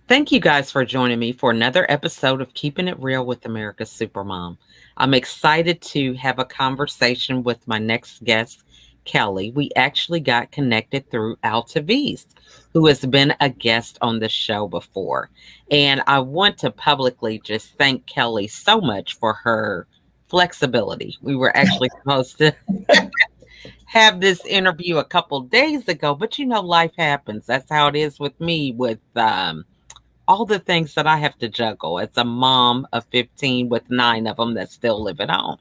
Thank you guys for joining me for another episode of Keeping It Real with America's Supermom. I'm excited to have a conversation with my next guest, Kelly. We actually got connected through Altaviz, who has been a guest on the show before. And I want to publicly just thank Kelly so much for her flexibility. We were actually supposed to have this interview a couple days ago, but life happens. That's how it is with me with all the things that I have to juggle as a mom of 15 with 9 of them that still live at home.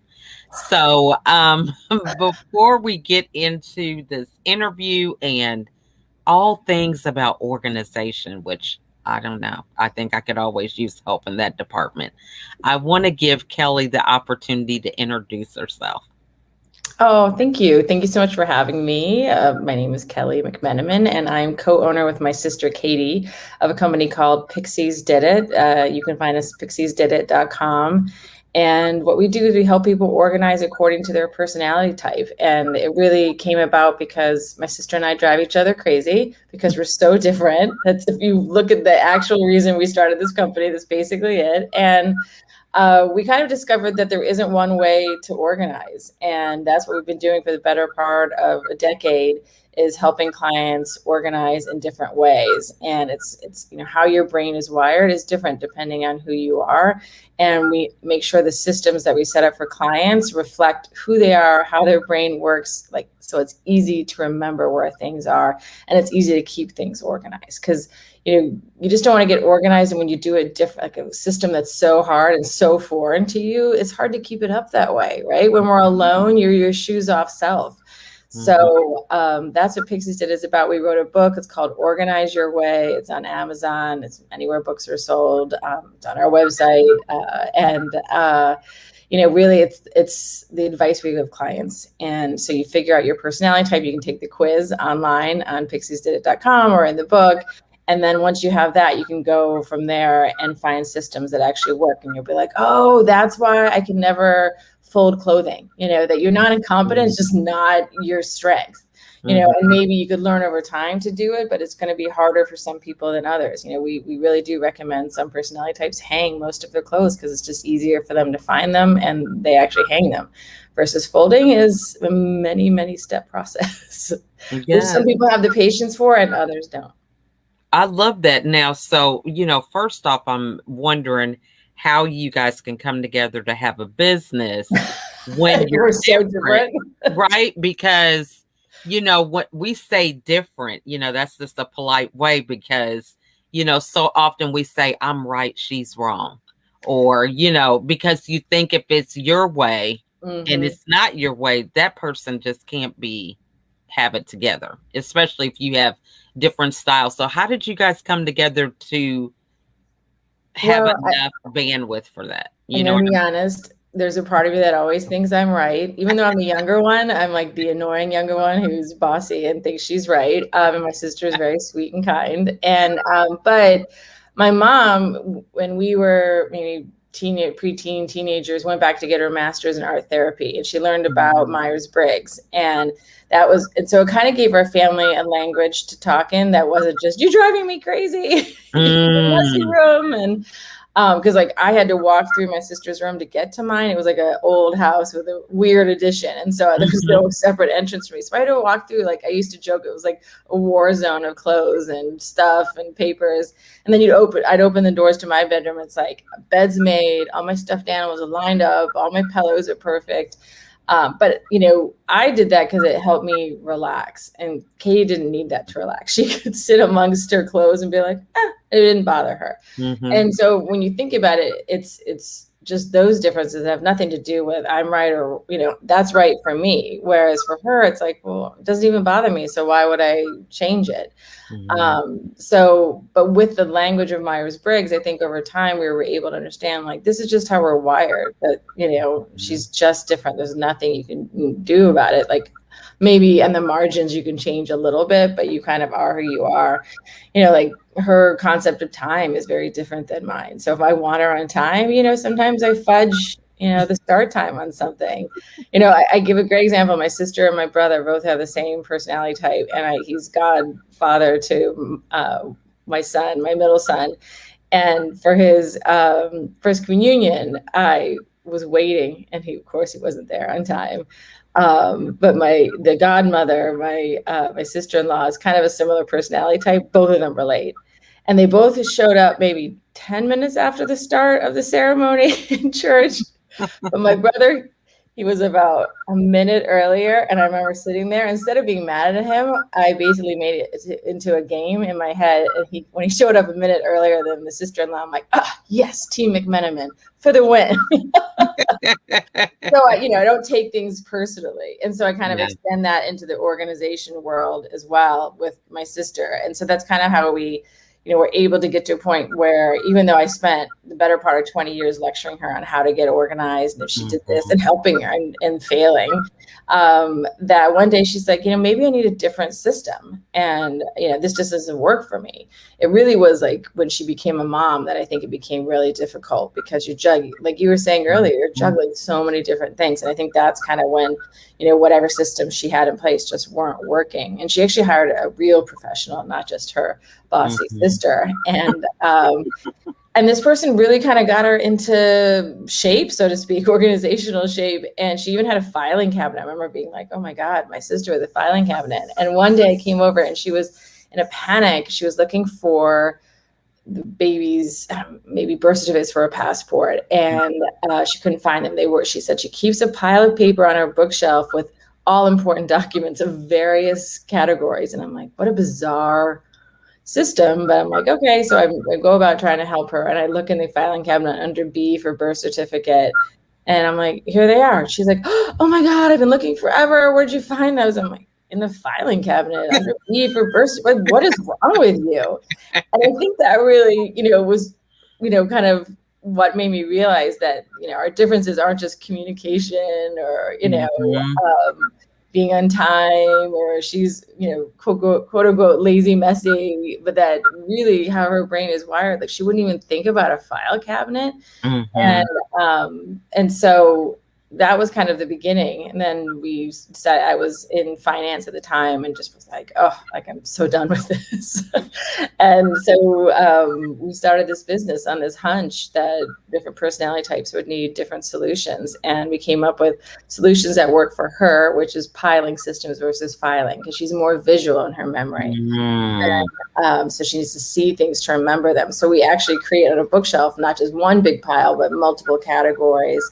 So, before we get into this interview and all things about organization, which I don't know, I think I could always use help in that department. I want to give Kelly the opportunity to introduce herself. Oh, thank you. Thank you so much for having me. My name is Kelly McMenamin, and I'm co-owner with my sister Katie of a company called Pixies Did It. You can find us at pixiesdidit.com. And what we do is we help people organize according to their personality type. And it really came about because my sister and I drive each other crazy because we're so different. That's if you look at the actual reason we started this company, that's basically it. And we kind of discovered that there isn't one way to organize. And that's what we've been doing for the better part of a decade, is helping clients organize in different ways. And it's how your brain is wired is different depending on who you are. And we make sure the systems that we set up for clients reflect who they are, how their brain works, like, so it's easy to remember where things are, and it's easy to keep things organized. Because you just don't want to get organized, and when you do a different, like a system that's so hard and so foreign to you, it's hard to keep it up that way, right? When we're alone, you're your shoes off self. So that's what Pixies Did is about. We wrote a book. It's called Organize Your Way. It's on Amazon. It's anywhere books are sold. It's on our website. Really it's the advice we give clients. And so you figure out your personality type. You can take the quiz online on pixiesdidit.com or in the book. And then once you have that, you can go from there and find systems that actually work. And you'll be like, oh, that's why I can never fold clothing, that you're not incompetent. It's just not your strength, and maybe you could learn over time to do it, but it's going to be harder for some people than others. We really do recommend some personality types hang most of their clothes because it's just easier for them to find them and they actually hang them, versus folding is a many, many step process. Which some people have the patience for and others don't. I love that. Now, so, first off, I'm wondering how you guys can come together to have a business when you're so different. Right? Because, what we say different, that's just a polite way because, so often we say, I'm right, she's wrong. Or, because you think if it's your way and it's not your way, that person just can't have it together, especially if you have different styles. So how did you guys come together to have enough bandwidth for that? I'm gonna be honest, there's a part of me that always thinks I'm right. Even though I'm the younger one, I'm like the annoying younger one who's bossy and thinks she's right. And my sister is very sweet and kind. And but my mom, when we were maybe preteen teenagers, went back to get her master's in art therapy, and she learned about Myers-Briggs, and so it kind of gave our family a language to talk in that wasn't just, you're driving me crazy, messy room. And because I had to walk through my sister's room to get to mine. It was like an old house with a weird addition, and so there was no separate entrance for me. So I had to walk through, I used to joke, it was like a war zone of clothes and stuff and papers. And then I'd open the doors to my bedroom. It's like bed's made, all my stuffed animals are lined up, all my pillows are perfect. But I did that because it helped me relax, and Katie didn't need that to relax. She could sit amongst her clothes and be like, it didn't bother her. And so when you think about it, it's just those differences have nothing to do with I'm right or, that's right for me. Whereas for her, it's like, well, it doesn't even bother me. So why would I change it? But with the language of Myers-Briggs, I think over time we were able to understand, this is just how we're wired, that, she's just different. There's nothing you can do about it. Maybe in the margins you can change a little bit, but you kind of are who you are. Her concept of time is very different than mine. So if I want her on time, sometimes I fudge, the start time on something. I give a great example. My sister and my brother both have the same personality type, and he's godfather to my son, my middle son. And for his first communion, I was waiting, and of course, he wasn't there on time. But the godmother, my sister-in-law, is kind of a similar personality type. Both of them were late, and they both showed up maybe 10 minutes after the start of the ceremony in church. But my brother, he was about a minute earlier, and I remember sitting there. Instead of being mad at him, I basically made it into a game in my head. And when he showed up a minute earlier than the sister-in-law, I'm like, yes, Team McMenamin for the win. So I don't take things personally, and so I kind of Yeah. extend that into the organization world as well with my sister. And so that's kind of how we were able to get to a point where, even though I spent the better part of 20 years lecturing her on how to get organized and if she did this and helping her and failing, that one day she's like, maybe I need a different system, and this just doesn't work for me. It really was like when she became a mom that I think it became really difficult, because you're juggling, like you were saying earlier, you're juggling so many different things. And I think that's kind of when, whatever systems she had in place just weren't working. And she actually hired a real professional, not just her bossy sister. And this person really kind of got her into shape, so to speak, organizational shape. And she even had a filing cabinet. I remember being like, oh my God, my sister with a filing cabinet. And one day I came over and she was in a panic. She was looking for the baby's maybe birth certificates for a passport, and she couldn't find them. She said she keeps a pile of paper on her bookshelf with all important documents of various categories. And I'm like, what a bizarre system. But I'm like, okay. So I go about trying to help her, and I look in the filing cabinet under B for birth certificate, and I'm like, here they are. She's like, oh my God, I've been looking forever. Where'd you find those? I'm like, in the filing cabinet under B for birth certificate. Like, what is wrong with you? And I think that really, was, kind of what made me realize that, our differences aren't just communication or, being on time, or she's, quote unquote lazy, messy, but that really how her brain is wired. Like, she wouldn't even think about a file cabinet. And so that was kind of the beginning. And then I was in finance at the time and just was like, oh, like, I'm so done with this. And so we started this business on this hunch that different personality types would need different solutions. And we came up with solutions that work for her, which is piling systems versus filing, because she's more visual in her memory. And, so she needs to see things to remember them. So we actually created a bookshelf, not just one big pile, but multiple categories.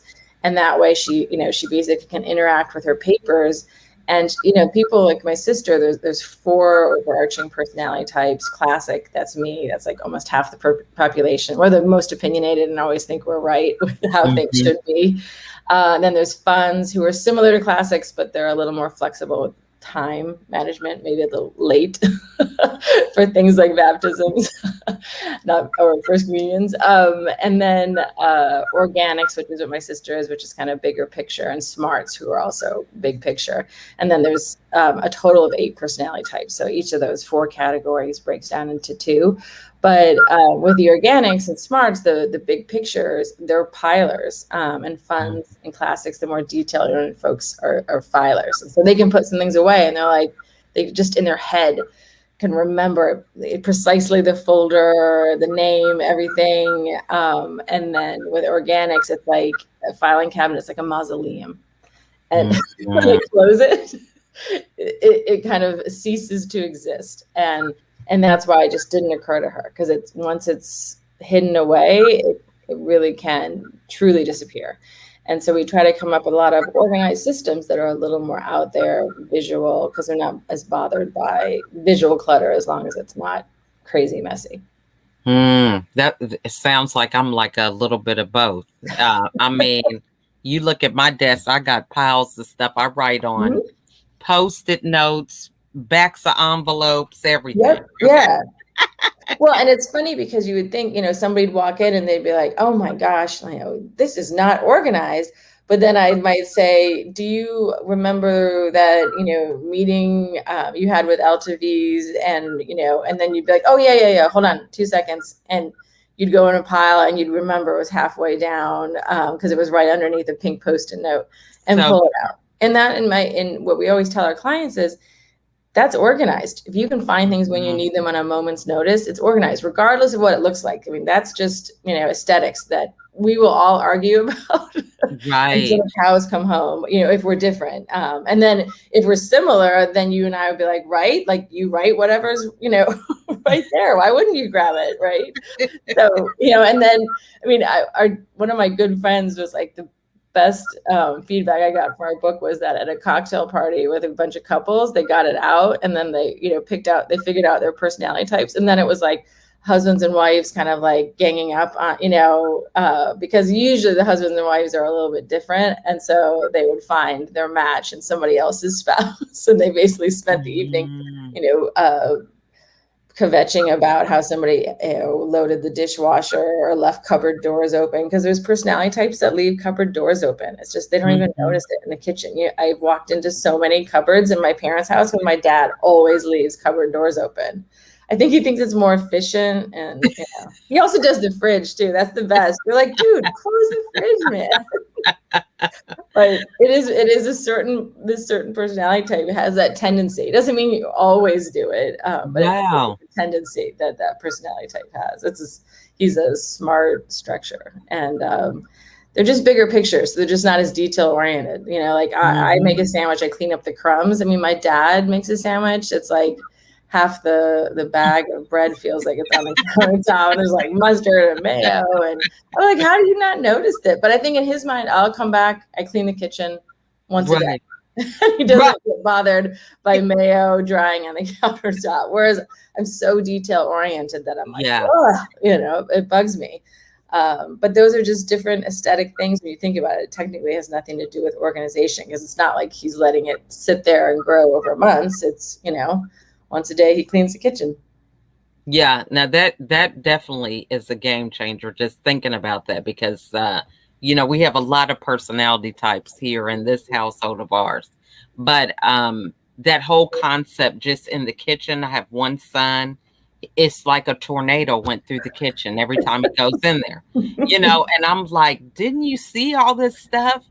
And that way she basically can interact with her papers. And, people like my sister, there's 4 overarching personality types. Classic, that's me. That's like almost half the population. We're the most opinionated and always think we're right with how things should be. And then there's funds, who are similar to classics, but they're a little more flexible with time management, maybe a little late for things like baptisms or first communions. And then organics, which is what my sister is, which is kind of bigger picture, and smarts, who are also big picture. And then there's a total of 8 personality types. So each of those 4 categories breaks down into 2. But with the organics and smarts, the big pictures, they're pilers, and funds and classics, the more detailed folks are filers. And so they can put some things away, and they're like, they just in their head can remember precisely the folder, the name, everything. And then with organics, it's like a filing cabinet. It's like a mausoleum. And when they close it, it kind of ceases to exist. And that's why it just didn't occur to her, because once it's hidden away, it really can truly disappear. And so we try to come up with a lot of organized systems that are a little more out there, visual, because they're not as bothered by visual clutter, as long as it's not crazy messy. That it sounds like I'm like a little bit of both. I mean, you look at my desk, I got piles of stuff I write on, Post-it notes, backs of envelopes, everything. Yep. Yeah. Well, and it's funny because you would think, somebody'd walk in and they'd be like, oh my gosh, this is not organized. But then I might say, do you remember that, meeting you had with LTVs, and, and then you'd be like, oh yeah. Hold on 2 seconds. And you'd go in a pile and you'd remember it was halfway down, because it was right underneath a pink Post-it note, and pull it out. And that in what we always tell our clients is, That's organized. If you can find things when you need them on a moment's notice, it's organized, regardless of what it looks like. I mean, that's just, aesthetics that we will all argue about until Right. the cows come home, if we're different. And then if we're similar, then you and I would be like, right? Like you write whatever's, right there. Why wouldn't you grab it? Right. So, and then, I mean, one of my good friends was like, the best feedback I got from our book was that at a cocktail party with a bunch of couples, they got it out and then they, they figured out their personality types. And then it was like husbands and wives kind of like ganging up on, because usually the husbands and wives are a little bit different. And so they would find their match in somebody else's spouse. And they basically spent the evening, Mm. you know, kvetching about how somebody loaded the dishwasher or left cupboard doors open, because there's personality types that leave cupboard doors open. It's just they don't even Mhm. notice it in the kitchen. I've walked into so many cupboards in my parents' house when my dad always leaves cupboard doors open. I think he thinks it's more efficient, and he also does the fridge too. That's the best. You're like, dude, close the fridge, man. But it is this certain personality type has that tendency. It doesn't mean you always do it, but it's Wow. a tendency that personality type has. He's a smart structure, and they're just bigger pictures. So they're just not as detail oriented. Like I make Mhm. a sandwich, I clean up the crumbs. I mean, my dad makes a sandwich. It's like half the bag of bread feels like it's on the countertop, and there's like mustard and mayo, and I'm like, how do you not notice it? But I think in his mind, I'll come back, I clean the kitchen once a day. Right. He Right. doesn't get bothered by mayo drying on the countertop. Whereas I'm so detail oriented that I'm like, Yeah. oh, it bugs me. But those are just different aesthetic things. When you think about it, it technically has nothing to do with organization, because it's not like he's letting it sit there and grow over months. It's, once a day he cleans the kitchen. Yeah. Now that definitely is a game changer, just thinking about that, because we have a lot of personality types here in this household of ours. But that whole concept just in the kitchen, I have one son, it's like a tornado went through the kitchen every time he goes in there. And I'm like, didn't you see all this stuff?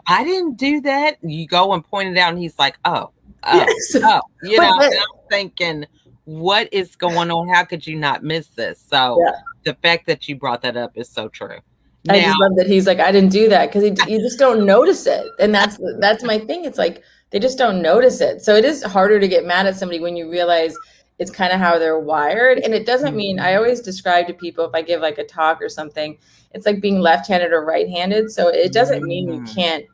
I didn't do that. You go and point it out, and he's like, oh, oh, Yes. oh, But and I'm thinking, what is going on? How could you not miss this? So yeah. the fact that you brought that up is so true. I Now, just love that he's like, I didn't do that, because you just don't notice it, and that's my thing. It's like they just don't notice it. So it is harder to get mad at somebody when you realize it's kind of how they're wired. And it doesn't mean, I mhm, always describe to people, if I give like a talk or something, it's like being left-handed or right-handed. So it doesn't mean you mm, can't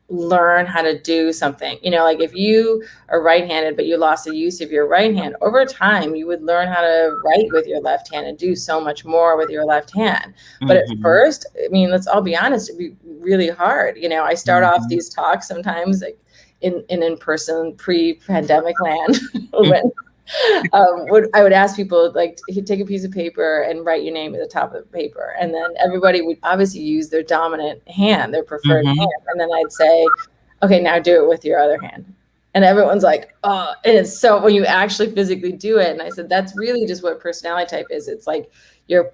learn how to do something. Like if you are right-handed but you lost the use of your right hand, over time you would learn how to write with your left hand and do so much more with your left hand. But at mhm, first, I mean, let's all be honest, it'd be really hard. I start off mhm, these talks sometimes like in-person pre-pandemic land mm, when I would ask people, like, he'd take a piece of paper and write your name at the top of the paper, and then everybody would obviously use their dominant hand, their preferred mhm, hand, and then I'd say, okay, now do it with your other hand. And everyone's like, oh, and it's so when you actually physically do it. And I said, that's really just what personality type is. It's like your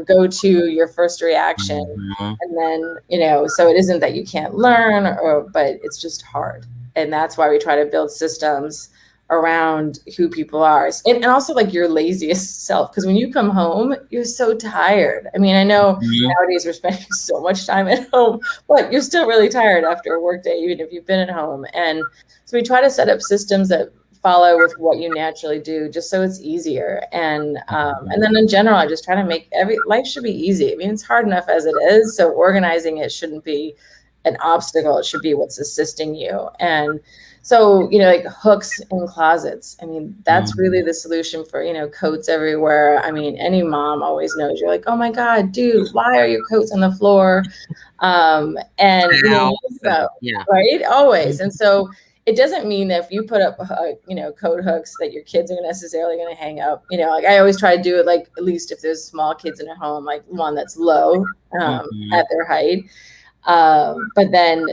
go-to, your first reaction. mhm, And then, so it isn't that you can't learn, but it's just hard. And that's why we try to build systems around who people are. And also like your laziest self. Because when you come home, you're so tired. I mean, I know mhm. nowadays we're spending so much time at home, but you're still really tired after a work day, even if you've been at home. And so we try to set up systems that follow with what you naturally do, just so it's easier. And then in general, I just try to make every life should be easy. I mean, it's hard enough as it is, so organizing it shouldn't be an obstacle. It should be what's assisting you. And so, like hooks in closets. I mean, that's really Mhm. the solution for, coats everywhere. I mean, any mom always knows. You're like, oh my God, dude, why are your coats on the floor? And you think Thousand, about, yeah. right, always. And Mhm, so it doesn't mean that if you put up, coat hooks that your kids are necessarily going to hang up. Like I always try to do it, like at least if there's small kids in a home, like one that's low mhm, at their height. But then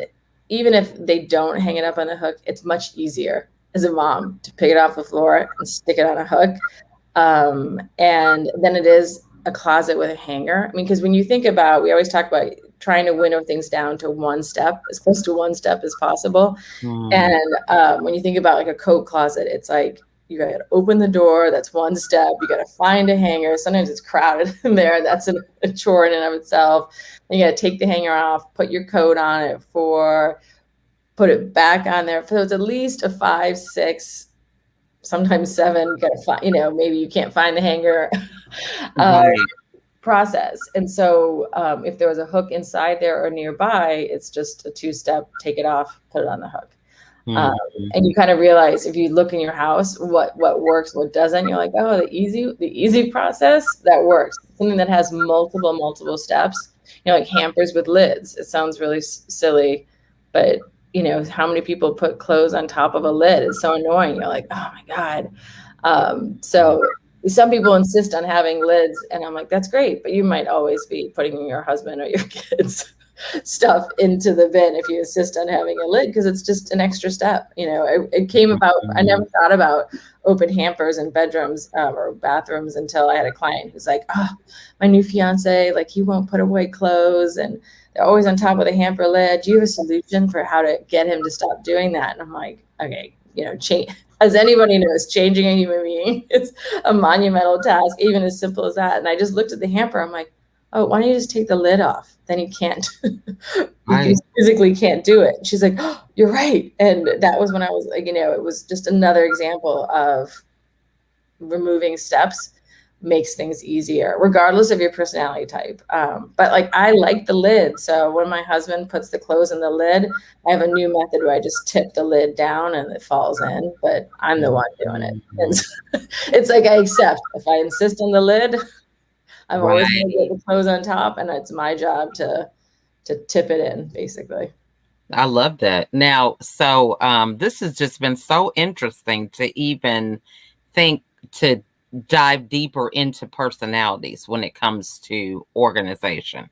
even if they don't hang it up on a hook, it's much easier as a mom to pick it off the floor and stick it on a hook. And then it is a closet with a hanger. I mean, because when you think about, we always talk about trying to winnow things down to one step, as close to one step as possible. Mm, And when you think about like a coat closet, it's like you got to open the door. That's one step. You got to find a hanger. Sometimes it's crowded in there. That's a chore in and of itself. And you got to take the hanger off, put your coat on it for, put it back on there. So it's at least a 5, 6, sometimes 7. You got to find, maybe you can't find the hanger. uh, right. Process. And so if there was a hook inside there or nearby, it's just a 2-step, take it off, put it on the hook. Um, Mm, and you kind of realize if you look in your house, what works, what doesn't. You're like, oh, the easy process that works. Something that has multiple steps. Like hampers with lids. It sounds really silly, but how many people put clothes on top of a lid? It's so annoying. You're like, oh my god. mm, So some people insist on having lids, and I'm like, that's great, but you might always be putting your husband or your kids stuff into the bin if you insist on having a lid, because it's just an extra step. It came about. I never mm, thought about open hampers in bedrooms or bathrooms until I had a client who's like, oh, my new fiance, like he won't put away clothes and they're always on top of the hamper lid. Do you have a solution for how to get him to stop doing that? And I'm like, okay, change. As anybody knows, changing a human being is a monumental task, even as simple as that. And I just looked at the hamper. I'm like, oh, why don't you just take the lid off? Then you can't, you right. physically can't do it. She's like, oh, you're right. And that was when I was like, it was just another example of removing steps makes things easier, regardless of your personality type. But like, I like the lid. So when my husband puts the clothes in the lid, I have a new method where I just tip the lid down and it falls in, but I'm the one doing it. And Mm, so it's like, I accept if I insist on the lid, I'm always going to right. get the clothes on top, and it's my job to tip it in, basically. I love that. Now, so this has just been so interesting to even think to dive deeper into personalities when it comes to organization.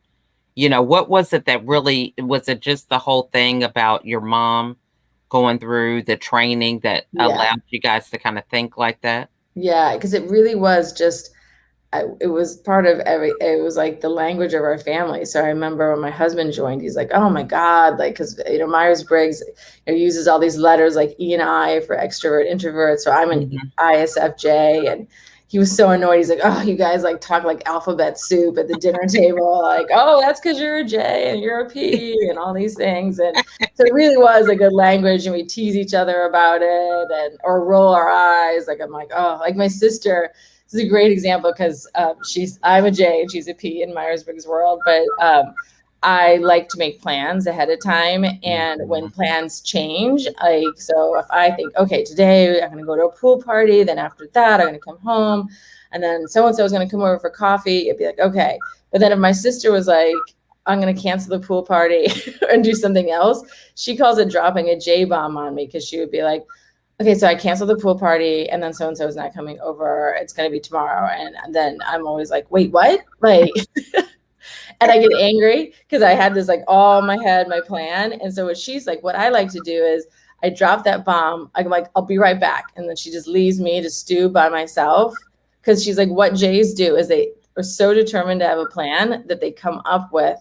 What was it that really was it just the whole thing about your mom going through the training that Yeah, allowed you guys to kind of think like that? yeah, because it really was just it was part of it was like the language of our family. So I remember when my husband joined, he's like, oh my God, like, because, Myers-Briggs uses all these letters like E and I for extrovert, introvert. So I'm an Mhm. ISFJ. And he was so annoyed. He's like, oh, you guys like talk like alphabet soup at the dinner table. Like, oh, that's because you're a J and you're a P and all these things. And so it really was a good language. And we tease each other about it or roll our eyes. Like, I'm like, oh, like my sister, this is a great example because I'm a J and she's a P in Myers-Briggs world, but I like to make plans ahead of time. And when Mhm. plans change, like, so if I think, okay, today I'm going to go to a pool party, then after that, I'm going to come home, and then so-and-so is going to come over for coffee, it'd be like, okay. But then if my sister was like, I'm going to cancel the pool party and do something else, she calls it dropping a J bomb on me, because she would be like, okay, so I canceled the pool party, and then so-and-so is not coming over. It's going to be tomorrow. And then I'm always like, wait, what? Like, and I get angry because I had this like all in my head, my plan. And so what she's like, what I like to do is I drop that bomb. I'm like, I'll be right back. And then she just leaves me to stew by myself. Cause she's like, what Jays do is they are so determined to have a plan that they come up with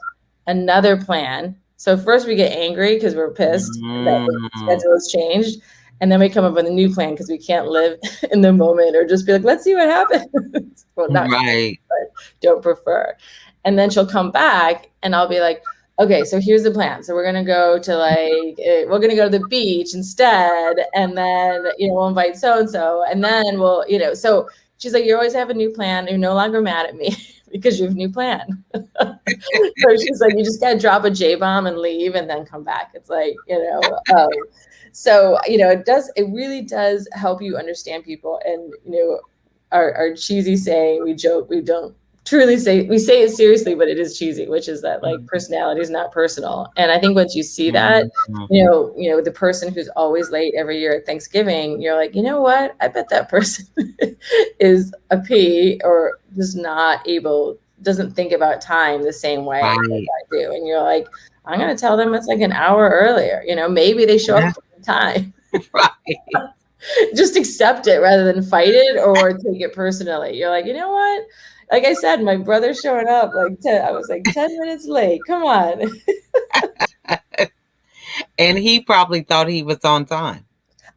another plan. So first we get angry because we're pissed that the Mm, schedule has changed. And then we come up with a new plan because we can't live in the moment, or just be like, let's see what happens. Well, not right. but don't prefer. And then she'll come back and I'll be like, okay, so here's the plan. So we're going to go to we're going to go to the beach instead. And then, we'll invite so-and-so. And then so she's like, you always have a new plan. You're no longer mad at me because you have a new plan. So she's like, you just got to drop a J bomb and leave and then come back. It's like, so, it really does help you understand people. And, our cheesy saying, we joke, we don't truly say, we say it seriously, but it is cheesy, which is that like personality is not personal. And I think once you see that, Mhm. the person who's always late every year at Thanksgiving, you're like, you know what? I bet that person is a P, or just doesn't think about time the same way as Right. I do. And you're like, I'm going to tell them it's like an hour earlier, maybe they show up Yeah. on time. Right. just accept it rather than fight it or take it personally. You're like, you know what? Like I said, my brother's showing up like 10, I was like 10 minutes late. Come on. And he probably thought he was on time.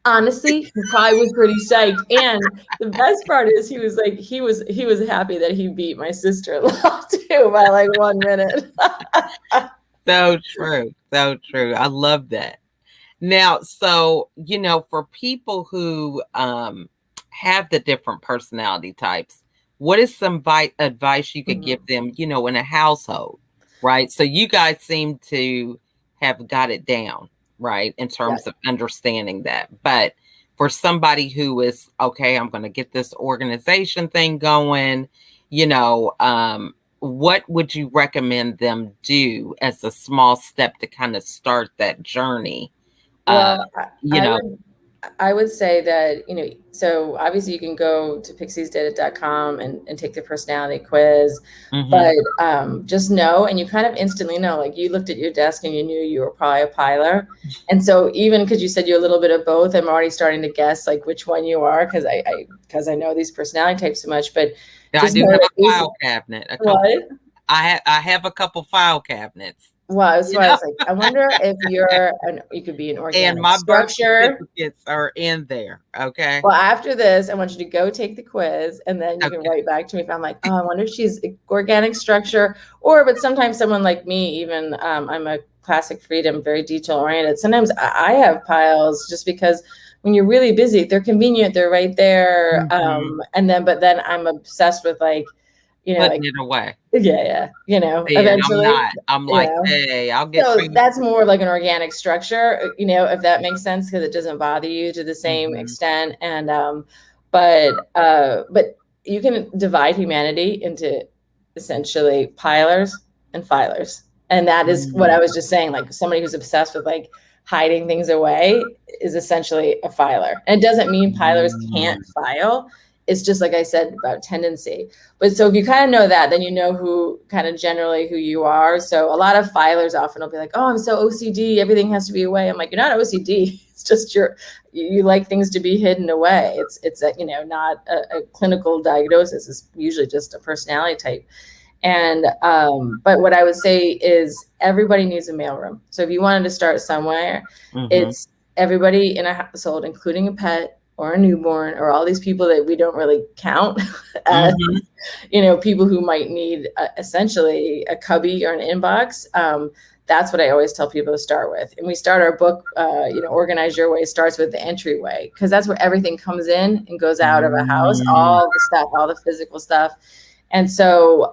Honestly, he probably was pretty psyched. And the best part is he was happy that he beat my sister-in-law too by like 1 minute. So true. So true. I love that. Now, so, for people who have the different personality types, what is some advice you could Mhm. give them, in a household, right? So you guys seem to have got it down, right, in Yeah. terms of understanding that. But for somebody who is, okay, I'm going to get this organization thing going, what would you recommend them do as a small step to kind of start that journey? Uh, Well, you know, I would say that, so obviously you can go to pixiesdidit.com and take the personality quiz, mhm. but just know, and you kind of instantly know, like you looked at your desk and you knew you were probably a piler. And so even because you said you're a little bit of both, I'm already starting to guess like which one you are because I know these personality types so much, but I just do know have that a file cabinet, a couple. what? I have a couple file cabinets, Well, that's you why I know, was like, I wonder if you could be an and organic my birth structure. certificates are in there. Okay. Well, after this, I want you to go take the quiz, and then you can Okay. write back to me if I'm like, oh, I wonder if she's organic structure, but sometimes someone like me, even I'm a classic freedom, very detail oriented. Sometimes I have piles just because when you're really busy, they're convenient, they're right there, Mhm. but then I'm obsessed with Putting like it away. yeah, See, and I'm eventually, not. I'm you like, know. hey, I'll get So to that's more of like an organic structure, if that makes sense, because it doesn't bother you to the same Mhm. extent. And but you can divide humanity into essentially pilers and filers, and that is what I Mm. was just saying. Like somebody who's obsessed with like hiding things away is essentially a filer, and it doesn't mean pilers can't Mm. file. It's just like I said about tendency. But so if you kind of know that, then you know who kind of generally who you are. So a lot of filers often will be like, "Oh, I'm so OCD. Everything has to be away." I'm like, "You're not OCD. It's just you like things to be hidden away. It's not a clinical diagnosis. It's usually just a personality type." And but what I would say is everybody needs a mailroom. So if you wanted to start somewhere, Mhm. it's everybody in a household, including a pet or a newborn or all these people that we don't really count as Mhm. people who might need essentially a cubby or an inbox. That's what I always tell people to start with. And we start our book, Organize Your Way starts with the entryway, because that's where everything comes in and goes out of a house, Mm. all the stuff, all the physical stuff. And so,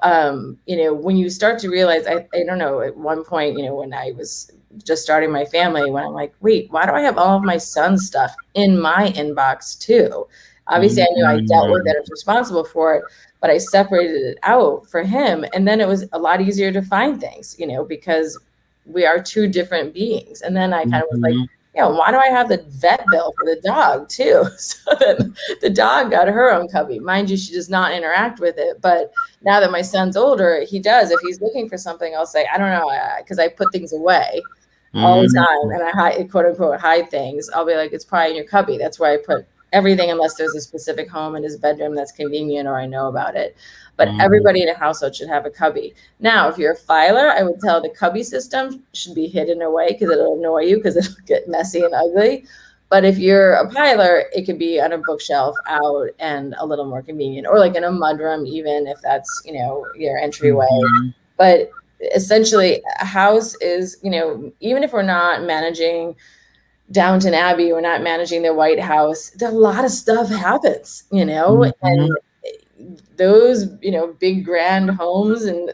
when you start to realize, I don't know, at one point, when I was just starting my family, when I'm like, wait, why do I have all of my son's stuff in my inbox too? Obviously, I knew I dealt with it, I was responsible for it, but I separated it out for him. And then it was a lot easier to find things, because we are two different beings. And then I kind of was like, Mhm. why do I have the vet bill for the dog too? So then the dog got her own cubby. Mind you, she does not interact with it. But now that my son's older, he does. If he's looking for something, I'll say, I don't know, because I put things away all the time, Mhm. and I hide, quote unquote, hide things. I'll be like, it's probably in your cubby. That's where I put everything, unless there's a specific home in his bedroom that's convenient or I know about it. But Mhm. everybody in a household should have a cubby. Now, if you're a filer, I would tell the cubby system should be hidden away because it'll annoy you because it'll get messy and ugly. But if you're a piler, it could be on a bookshelf out and a little more convenient, or like in a mudroom, even if that's your entryway. Mhm. But essentially, a house is even if we're not managing Downton Abbey, we're not managing the White House. A lot of stuff happens, Mhm. and those big grand homes and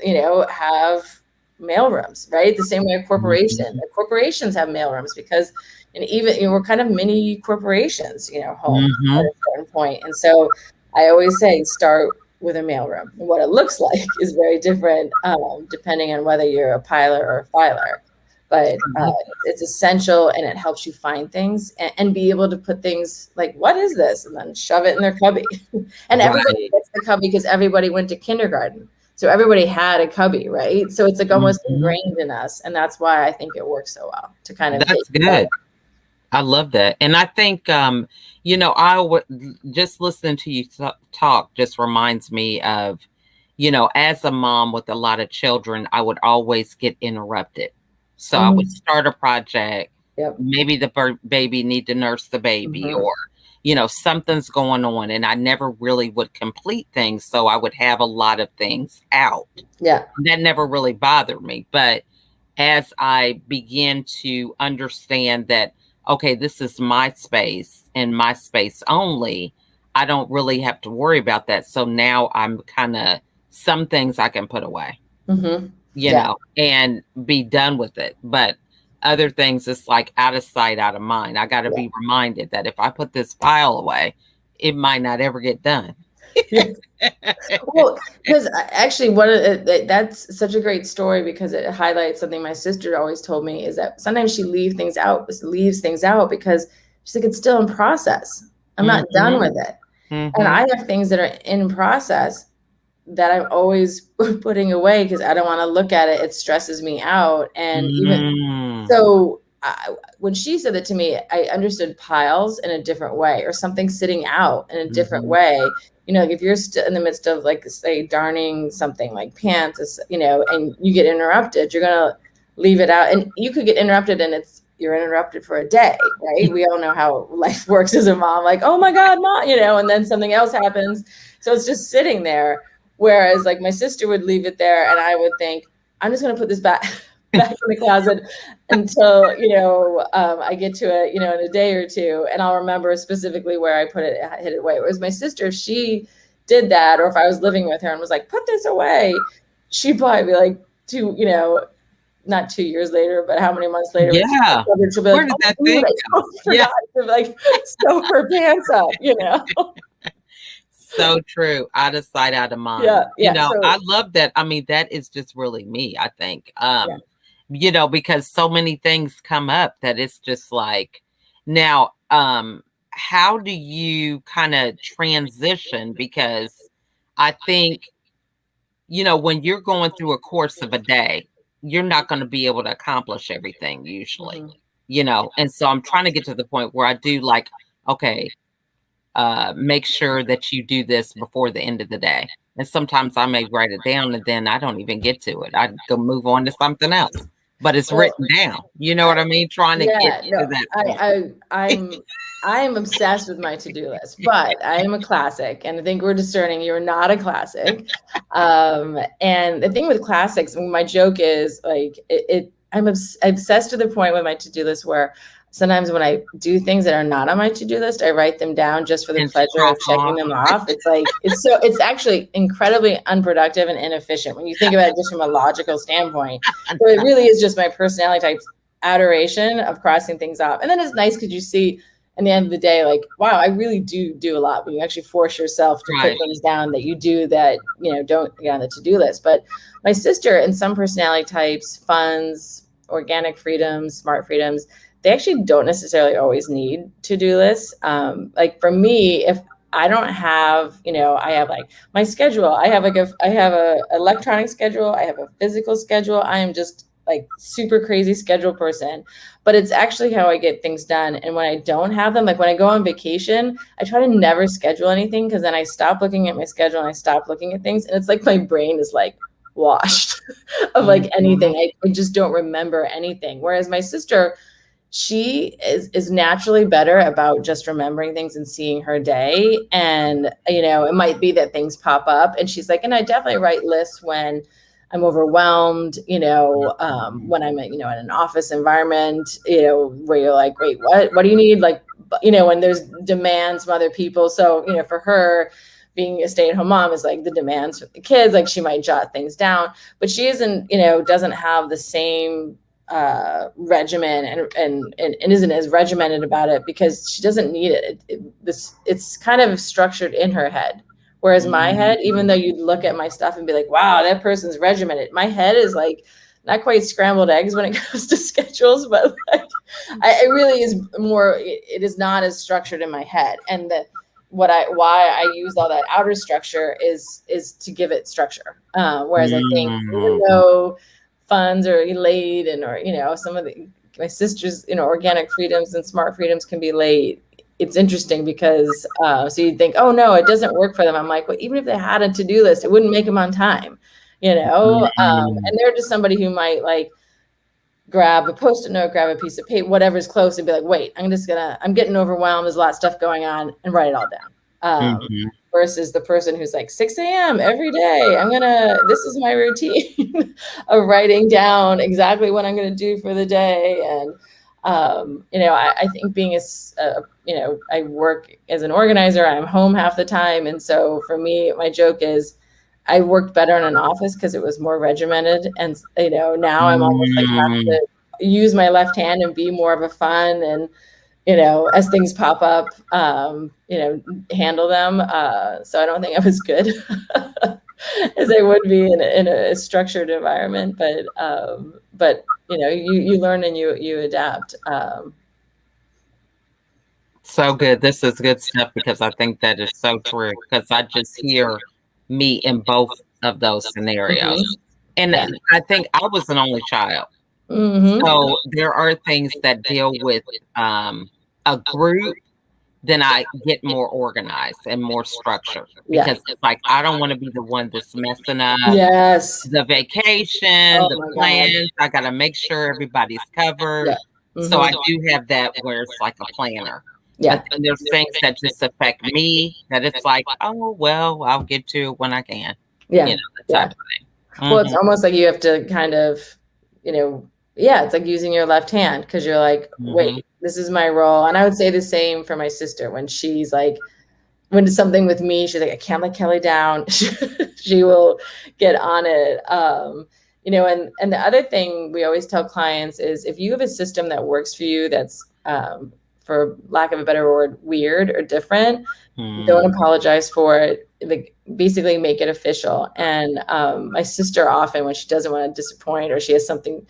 have mailrooms, right? The same way Mhm. corporations have mailrooms because and even we're kind of mini corporations, home at Mhm. a certain point. And so I always say start with a mailroom. What it looks like is very different depending on whether you're a piler or a filer, but it's essential, and it helps you find things and be able to put things like, what is this, and then shove it in their cubby. And everybody Right. gets the cubby because everybody went to kindergarten. So everybody had a cubby, right? So it's like almost Mhm. ingrained in us. And that's why I think it works so well to kind of get That's you started. good. I love that. And I think, just listening to you talk just reminds me of, as a mom with a lot of children, I would always get interrupted. So I would Mhm. start a project, Yep. maybe the baby need to nurse the baby, Mhm. or, something's going on, and I never really would complete things. So I would have a lot of things out. Yeah. That never really bothered me. But as I begin to understand that, okay, this is my space and my space only, I don't really have to worry about that. So now I'm kind of, some things I can put away, Mhm. Yeah. and be done with it. But other things, it's like out of sight, out of mind. I got to Yeah. be reminded that if I put this file away, it might not ever get done. Yeah. Well, because actually, that's such a great story because it highlights something my sister always told me is that sometimes she leaves things out because she's like, it's still in process. I'm not done Hmm. with it. And Hmm. I have things that are in process that I'm always putting away because I don't want to look at it. It stresses me out. And even Mm. so, when she said that to me, I understood piles in a different way, or something sitting out in a different Hmm. way. Like if you're still in the midst of, like, say, darning something like pants, and you get interrupted, you're gonna leave it out, and you could get interrupted, and you're interrupted for a day, right? We all know how life works as a mom, like, oh my God, mom, and then something else happens, so it's just sitting there. Whereas, like, my sister would leave it there, and I would think, I'm just gonna put this back back in the closet until I get to it in a day or two, and I'll remember specifically where I hid it away. Whereas my sister, she did that, or if I was living with her and was like, put this away, she'd probably be like, not 2 years later, but how many months later when she Yeah. she'll be Where like, did oh that dude, thing I go? totally Yeah. forgot to, like, sew her pants up. So true. Out of sight, out of mind. Yeah, yeah. I So love that. I mean, that is just really me, I think. yeah. Because so many things come up that it's just like, now, how do you kind of transition? Because I think, when you're going through a course of a day, you're not going to be able to accomplish everything usually, Mhm. and so I'm trying to get to the point where I do, like, okay, make sure that you do this before the end of the day. And sometimes I may write it down and then I don't even get to it. I go move on to something else, but it's Well, written down. You know I what I mean? Trying to get yeah, no, to that I point. I'm obsessed with my to-do list, but I am a classic, and I think we're discerning you're not a classic. And the thing with classics, my joke is, like, I'm obsessed to the point with my to-do list where sometimes when I do things that are not on my to-do list, I write them down just for the And pleasure cross of checking off. them off. It's actually incredibly unproductive and inefficient when you think about it just from a logical standpoint. So it really is just my personality type's adoration of crossing things off. And then it's nice because you see in the end of the day, like, wow, I really do a lot when you actually force yourself to put Right. things down that you do that, don't get on the to-do list. But my sister and some personality types, funds, organic freedoms, smart freedoms, they actually don't necessarily always need to-do lists. Like for me, if I don't have, I have like my schedule. I have a electronic schedule. I have a physical schedule. I am just like super crazy schedule person, but it's actually how I get things done. And when I don't have them, like when I go on vacation, I try to never schedule anything because then I stop looking at my schedule and I stop looking at things. And it's like my brain is like washed of like Mhm. anything. I just don't remember anything. Whereas my sister, she is naturally better about just remembering things and seeing her day. And it might be that things pop up and she's like, and I definitely write lists when I'm overwhelmed, when I'm in an office environment, where you're like, wait, what do you need, like, when there's demands from other people. So for her, being a stay-at-home mom is like the demands for the kids, like she might jot things down, but she isn't, doesn't have the same regimen, and isn't as regimented about it because she doesn't need it. It's kind of structured in her head. Whereas my head, even though Mhm. you'd look at my stuff and be like, wow, that person's regimented, my head is like not quite scrambled eggs when it comes to schedules, but like it really is more. It is not as structured in my head, and why I use all that outer structure is to give it structure. Whereas I think even Mhm. though funds are late, or some of the my sister's, organic freedoms and smart freedoms can be late. It's interesting because, so you'd think, oh no, it doesn't work for them. I'm like, well, even if they had a to-do list, it wouldn't make them on time, Mm, and they're just somebody who might like grab a post-it note, grab a piece of paper, whatever's close, and be like, wait, I'm getting overwhelmed. There's a lot of stuff going on, and write it all down. mhm. Versus the person who's like 6 a.m. every day. This is my routine of writing down exactly what I'm going to do for the day. And, I think being I work as an organizer, I'm home half the time. And so for me, my joke is, I worked better in an office because it was more regimented. And, now I'm almost like have Mm. to use my left hand and be more of a fun and, as things pop up, handle them. So I don't think I was good as I would be in a structured environment, but you learn and you adapt. So good. This is good stuff because I think that is so true. Because I just hear me in both of those scenarios. Mhm. And Yeah. I think I was an only child. Mhm. So there are things that deal with a group, then I get more organized and more structured Yeah. because it's like I don't want to be the one that's messing up Yes. the vacation, Oh the my God. plans. I got to make sure everybody's covered. Yeah. So I Mhm. do have that where it's like a planner. But Yeah. then there's things that just affect me that it's like, oh, well, I'll get to it when I can, Yeah. that type Yeah. of thing. Well, it's Mhm, almost like you have to kind of, yeah, it's like using your left hand because you're like, mhm, wait, this is my role. And I would say the same for my sister when she's like, when it's something with me, she's like, I can't let Kelly down. She will get on it. And the other thing we always tell clients is if you have a system that works for you that's, for lack of a better word, weird or different, mm, don't apologize for it. Like, basically make it official. And my sister often, when she doesn't want to disappoint or she has something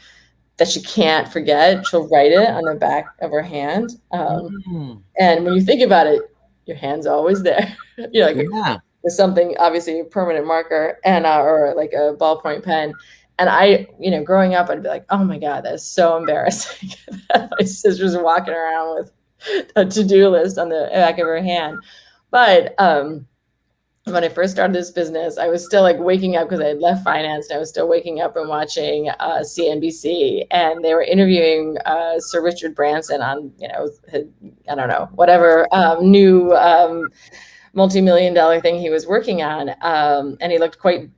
that she can't forget, she'll write it on the back of her hand. mm. And when you think about it, your hand's always there. Like Yeah. with something, obviously a permanent marker and or like a ballpoint pen. And I, growing up, I'd be like, oh my God, that's so embarrassing. My sister's walking around with a to-do list on the back of her hand. But when I first started this business, I was still like waking up because I had left finance and I was still waking up and watching CNBC, and they were interviewing Sir Richard Branson on, I don't know, whatever new multi-million dollar thing he was working on. And he looked quite,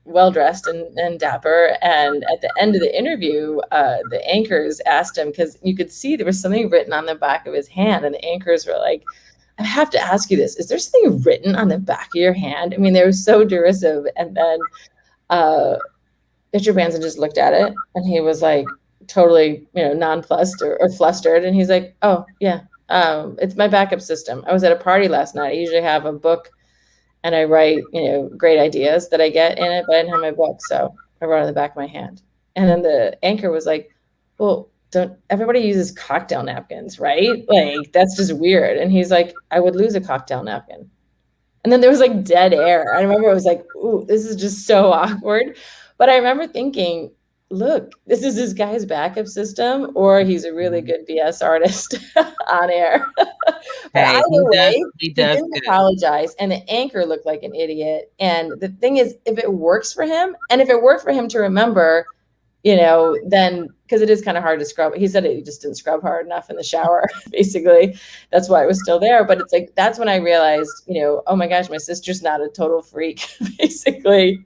well dressed and dapper. And at the end of the interview, the anchors asked him, because you could see there was something written on the back of his hand, and the anchors were like, I have to ask you this. Is there something written on the back of your hand? I mean, they were so derisive. And then uh, Richard Branson just looked at it and he was like totally, nonplussed or flustered. And he's like, oh, yeah, it's my backup system. I was at a party last night. I usually have a book and I write, great ideas that I get in it, but I didn't have my book. So I wrote it on the back of my hand. And then the anchor was like, well, don't everybody uses cocktail napkins, right? Like that's just weird. And he's like, I would lose a cocktail napkin. And then there was like dead air. I remember I was like, ooh, this is just so awkward. But I remember thinking, look, this is this guy's backup system, or he's a really Mhm. good BS artist on air. But Hey, either way, he he does didn't good. apologize, and the anchor looked like an idiot. And the thing is, if it works for him, and if it worked for him to remember, then because it is kind of hard to scrub. He said he just didn't scrub hard enough in the shower, basically. That's why it was still there. But it's like, that's when I realized, oh my gosh, my sister's not a total freak, basically.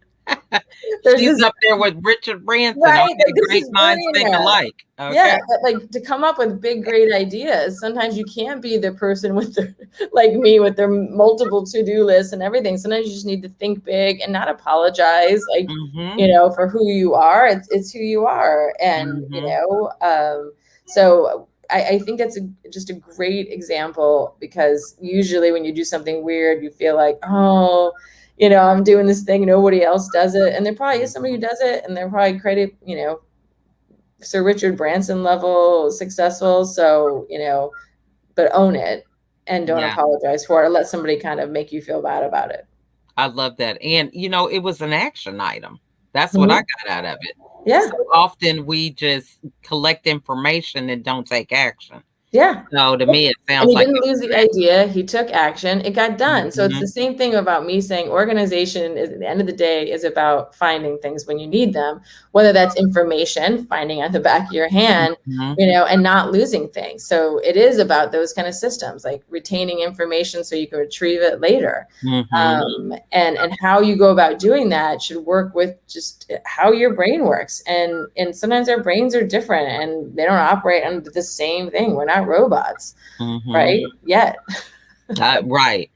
There's She's this, up there with Richard Branson. right? Okay, Like, this great is minds think billionaire. alike. Yeah, Okay. but like to come up with big, great ideas. Sometimes you can't be the person with the, like me, with their multiple to-do lists and everything. Sometimes you just need to think big and not apologize, like, Mhm, for who you are. It's who you are, and mhm. so I think that's just a great example, because usually when you do something weird, you feel like, oh, I'm doing this thing, nobody else does it, and there probably is somebody who Mhm. does it, and they're probably creative, Sir Richard Branson level successful. So, but own it and don't Yeah, apologize for it. Or let somebody kind of make you feel bad about it. I love that, and, it was an action item. That's what I Mhm. got out of it. So Yeah. often we just collect information and don't take action. Yeah. So to me, it And sounds he like didn't it lose the idea, he took action, it got done. So it's the was. same thing about me saying organization is, at the end of the day, is about finding things when you need them, whether that's information, finding on the back of your hand, Hmm. and not losing things. So it is about those kind of systems, like retaining information so you can retrieve it later. Hmm. Hmm. And how you go about doing that should work with just how your brain works. And sometimes our brains are different and they don't operate under the same thing. We're not robots, Hmm. right? Yet. Right.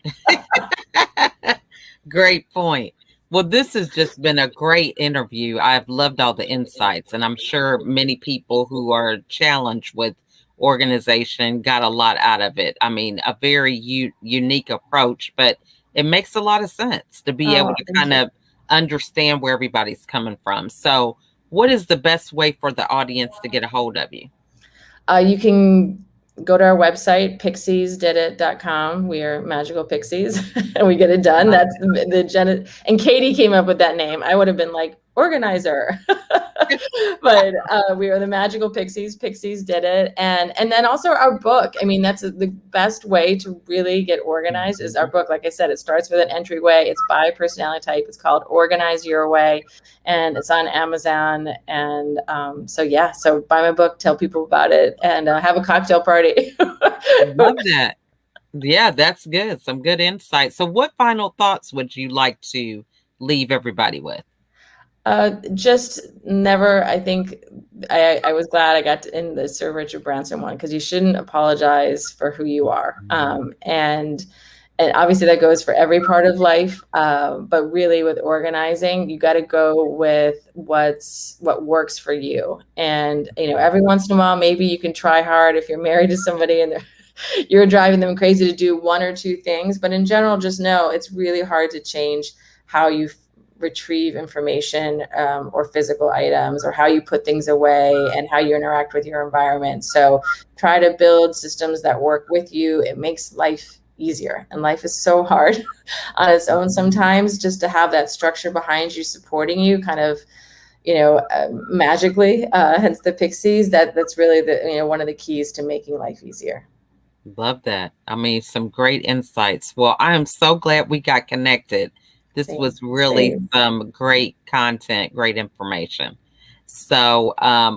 Great point. Well, this has just been a great interview. I've loved all the insights, and I'm sure many people who are challenged with organization got a lot out of it. I mean, a very unique approach, but it makes a lot of sense to be able Oh, to thank kind you. of understand where everybody's coming from. So, what is the best way for the audience to get a hold of you? You can go to our website, pixiesdidit.com. We are magical pixies and we get it done. Love That's the and Katie came up with that name. I would have been like organizer. But we are the magical pixies. Pixies did it. And then also our book. I mean, that's the best way to really get organized is our Mhm. book. Like I said, it starts with an entryway. It's by personality type. It's called Organize Your Way, and it's on Amazon. And so yeah, so buy my book, tell people about it, and have a cocktail party. Love that. Yeah, that's good. Some good insight. So, what final thoughts would you like to leave everybody with? Just never. I think I was glad I got in the Sir Richard Branson one because you shouldn't apologize for who you are. And obviously that goes for every part of life. But really, with organizing, you got to go with what works for you. And every once in a while, maybe you can try hard if you're married to somebody and you're driving them crazy to do one or two things. But in general, just know it's really hard to change how you retrieve information, or physical items, or how you put things away and how you interact with your environment. So try to build systems that work with you. It makes life easier. And life is so hard on its own sometimes, just to have that structure behind you supporting you kind of magically, hence the pixies. That's really the one of the keys to making life easier. Love that. I mean, some great insights. Well, I am so glad we got connected. This Same, was really same. some great content, great information. So,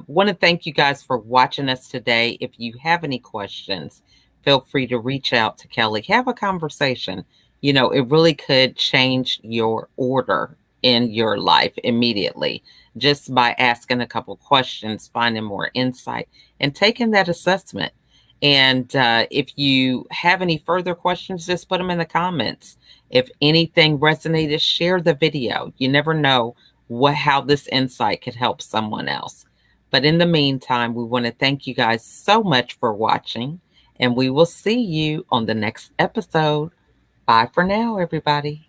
want to thank you guys for watching us today. If you have any questions, feel free to reach out to Kelly. Have a conversation. It really could change your order in your life immediately just by asking a couple questions, finding more insight, and taking that assessment. And if you have any further questions, just put them in the comments. If anything resonated, share the video. You never know how this insight could help someone else. But in the meantime, we want to thank you guys so much for watching, and we will see you on the next episode. Bye for now, everybody.